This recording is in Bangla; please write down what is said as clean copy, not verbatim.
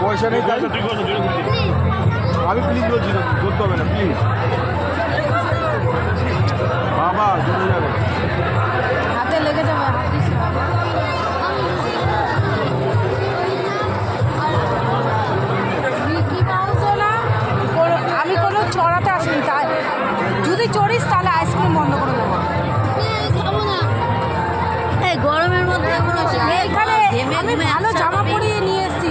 পয়সা নেই আমি প্লিজ বলছি না, করতে হবে না প্লিজ বাবা, জমে যাবে, হাতে লেগে যাবে। আমি কোনো চড়াতে আসিনি, তাই যদি চড়িস তাহলে আইসক্রিম বন্ধ করে দেবো। গরমের মধ্যে এখানে আমি ভালো জামা পরিয়ে নিয়ে এসেছি।